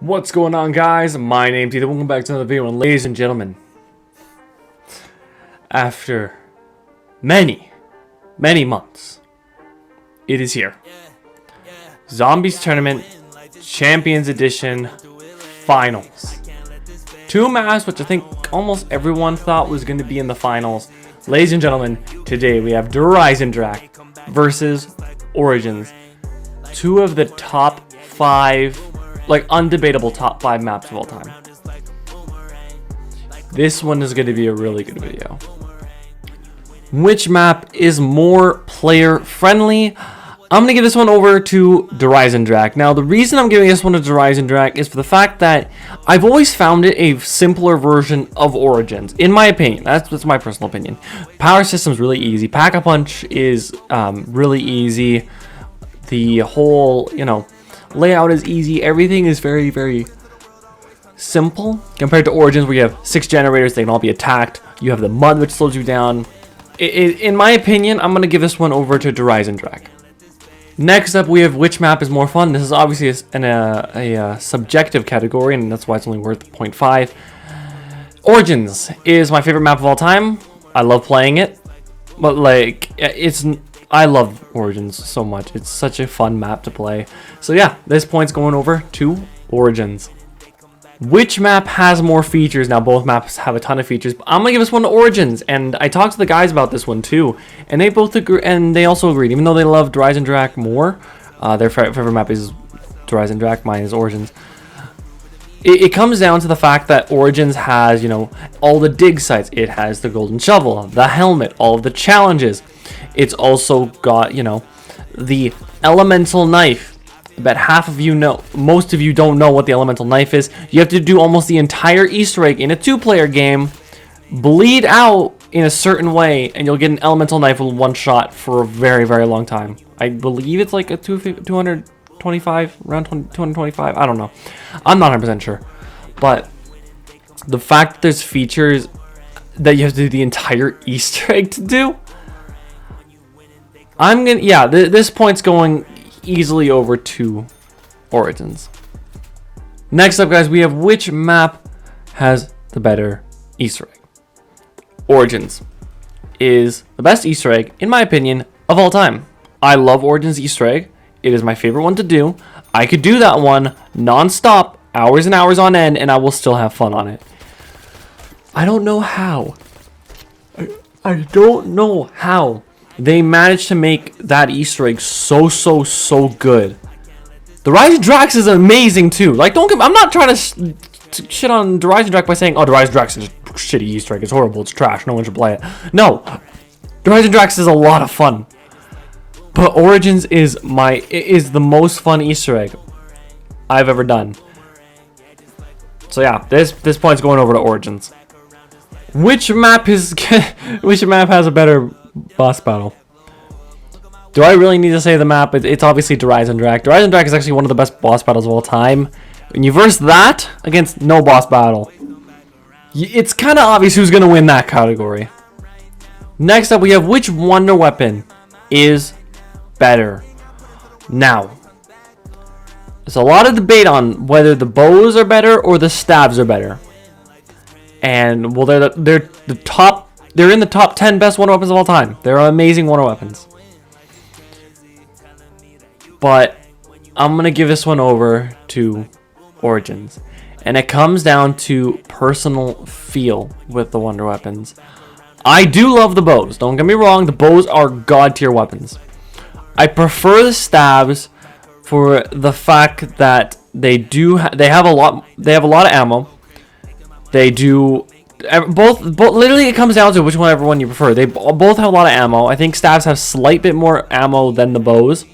What's going on, guys? My name's Ethan. Welcome back to another video, and ladies and gentlemen, after many months, it is here. Zombies Tournament Champions Edition Finals. Two maps which I think almost everyone thought was going to be in the finals. Ladies and gentlemen, today we have Eisendrache versus Origins. Two of the top 5, like undebatable top 5 maps of all time. This one is going to be a really good video. Which map is more player friendly? I'm going to give this one over to Eisendrache. Now, the reason I'm giving this one to Eisendrache is for the fact that I've always found it a simpler version of Origins, in my opinion. That's my personal opinion. Power system's really easy. Pack-a-Punch is really easy. The whole, layout is easy. Everything is very simple compared to Origins, where you have 6 generators. They can all be attacked. You have the mud, which slows you down. In my opinion, I'm going to give this one over to Eisendrache. Next up, we have which map is more fun. This is obviously a subjective category, and that's why it's only worth 0.5. Origins is my favorite map of all time. I love playing it, but I love Origins so much. It's such a fun map to play. So yeah, this point's going over to Origins. Which map has more features? Now, both maps have a ton of features, but I'm gonna give this one to Origins. And I talked to the guys about this one too, and they both agree, and they also agreed. Even though they love Eisendrache more, their favorite map is Eisendrache. Mine is Origins. It comes down to the fact that Origins has, all the dig sites. It has the golden shovel, the helmet, all of the challenges. It's also got, the elemental knife. I bet half of you know, most of you don't know what the elemental knife is. You have to do almost the entire Easter egg in a 2-player game, bleed out in a certain way, and you'll get an elemental knife with one shot for a very long time. I believe it's like a 225, around 225. I don't know. I'm not 100% sure. But the fact that there's features that you have to do the entire Easter egg to do, this point's going easily over to Origins. Next up, guys, we have which map has the better Easter egg. Origins is the best Easter egg, in my opinion, of all time. I love Origins Easter egg. It is my favorite one to do. I could do that one non-stop, hours and hours on end, and I will still have fun on it. I don't know how. I don't know how they managed to make that Easter egg so good. The Eisendrache is amazing too. I'm not trying to shit on Eisendrache by saying, oh, Eisendrache is a shitty Easter egg. It's horrible. It's trash. No one should play it. No, Eisendrache is a lot of fun. But Origins is the most fun Easter egg I've ever done. So yeah, this point's going over to Origins. Which map has a better boss battle? Do I really need to say the map? It's obviously Eisendrache. Eisendrache is actually one of the best boss battles of all time. When you verse that against no boss battle, it's kind of obvious who's going to win that category. Next up, we have which wonder weapon is better. Now, there's a lot of debate on whether the bows are better or the stabs are better. And well, they're in the top 10 best wonder weapons of all time. They're amazing wonder weapons. But I'm going to give this one over to Origins. And it comes down to personal feel with the wonder weapons. I do love the bows. Don't get me wrong. The bows are god tier weapons. I prefer the stabs for the fact that they have a lot of ammo. They do both literally it comes down to whichever one you prefer. They both have a lot of ammo. I think stabs have slight bit more ammo than the bows.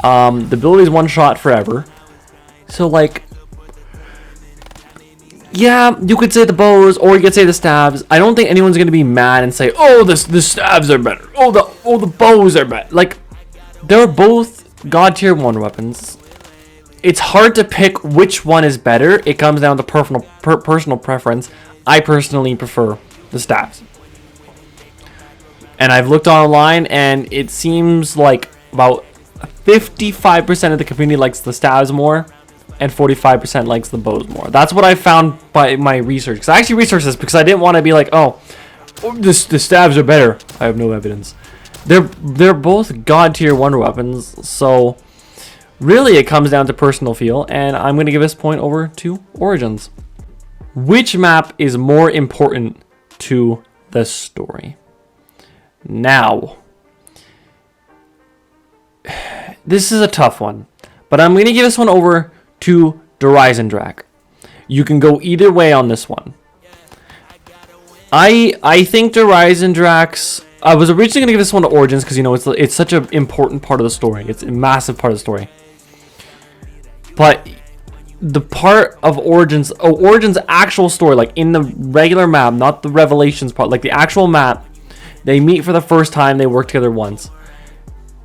The ability is one shot forever. So yeah, you could say the bows or you could say the stabs. I don't think anyone's gonna be mad and say, oh, the stabs are better. Oh, the bows are better. They're both god tier wonder weapons. It's hard to pick which one is better. It comes down to personal preference. I personally prefer the stabs. And I've looked online, and it seems like about 55% of the community likes the stabs more, and 45% likes the bows more. That's what I found by my research. Because I actually researched this because I didn't want to be like, oh, the stabs are better. I have no evidence. They're both god tier wonder weapons, so really it comes down to personal feel, and I'm going to give this point over to Origins. Which map is more important to the story? Now, this is a tough one, but I'm going to give this one over to Eisendrache. You can go either way on this one. I think Eisendrache's... I was originally going to give this one to Origins because, you know, it's such an important part of the story. It's a massive part of the story. But the part of Origins actual story, like in the regular map, not the Revelations part, like the actual map, they meet for the first time, they work together once.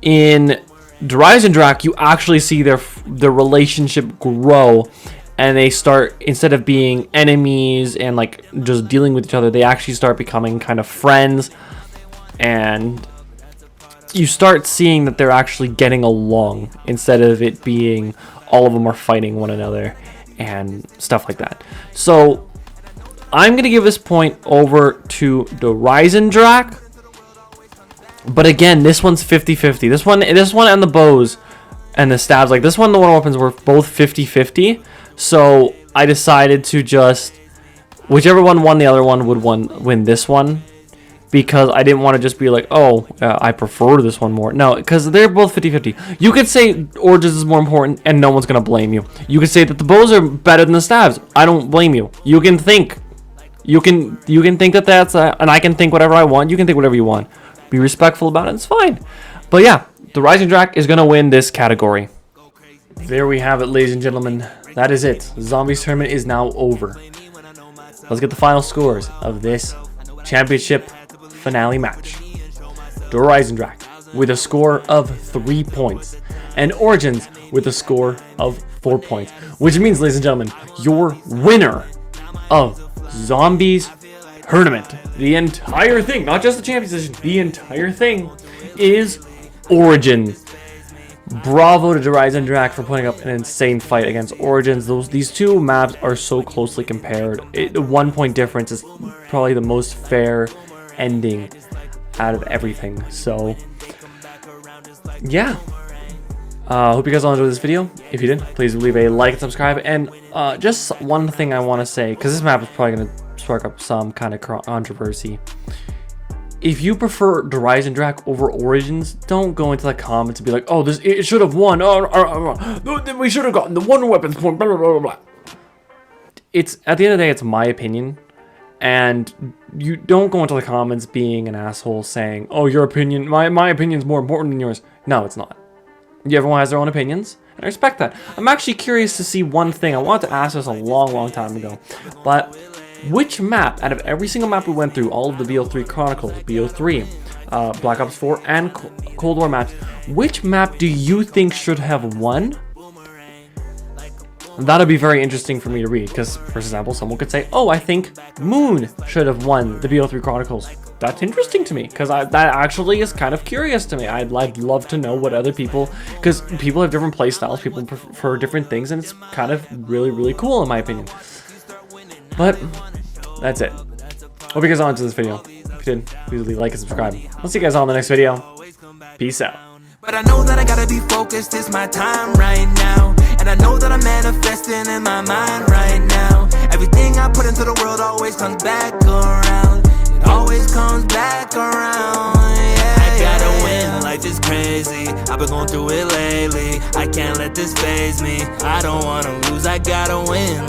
In Eisendrache, you actually see their relationship grow, and they start, instead of being enemies and like just dealing with each other, they actually start becoming kind of friends, and you start seeing that they're actually getting along instead of it being all of them are fighting one another and stuff like that. So I'm gonna give this point over to Eisendrache. But again, this one's 50-50. This one and the bows and the stabs, like this one, the one weapons were both 50-50. So I decided to just, whichever one won, the other one would win this one, because I didn't want to just be like, oh, I prefer this one more. No, because they're both 50-50. You could say Origins is more important, and no one's gonna blame you. You could say that the bows are better than the stabs. I don't blame you. You can think. You can think that that's and I can think whatever I want. You can think whatever you want. Be respectful about it. It's fine. But yeah, the Eisendrache is gonna win this category. There we have it, ladies and gentlemen. That is it. The Zombies tournament is now over. Let's get the final scores of this championship finale match. Eisendrache with a score of 3 points, and Origins with a score of 4 points, which means, ladies and gentlemen, your winner of Zombies tournament, the entire thing, not just the champions edition, the entire thing, is Origin. Bravo to Eisendrache for putting up an insane fight against Origins. These two maps are so closely compared. The 1 point difference is probably the most fair ending out of everything. So yeah, hope you guys all enjoyed this video. If you did, please leave a like and subscribe. And just one thing I want to say, because this map is probably going to spark up some kind of controversy. If you prefer Eisendrache over Origins, don't go into the comments and be like, oh, it should have won. We should have gotten the wonder weapons point. Blah, blah, blah, blah. It's, at the end of the day, it's my opinion. And you don't go into the comments being an asshole saying, oh, your opinion, my opinion's more important than yours. No, it's not. Everyone has their own opinions, and I respect that. I'm actually curious to see one thing. I wanted to ask this a long time ago, but which map, out of every single map we went through, all of the BO3 Chronicles, BO3, Black Ops 4, and Cold War maps, which map do you think should have won? That'll be very interesting for me to read, because, for example, someone could say, oh, I think Moon should have won the BO3 Chronicles. That's interesting to me, because that actually is kind of curious to me. I'd love to know what other people, because people have different play styles, people prefer different things, and it's kind of really cool in my opinion. But that's it. Hope you guys all enjoyed this video. If you did, please leave a like and subscribe. I'll see you guys all in the next video. Peace out. But I know that I gotta be focused, it's my time right now. And I know that I'm manifesting in my mind right now. Everything I put into the world always comes back around. It always comes back around, yeah. I gotta win, life is crazy. I've been going through it lately. I can't let this faze me. I don't wanna lose, I gotta win.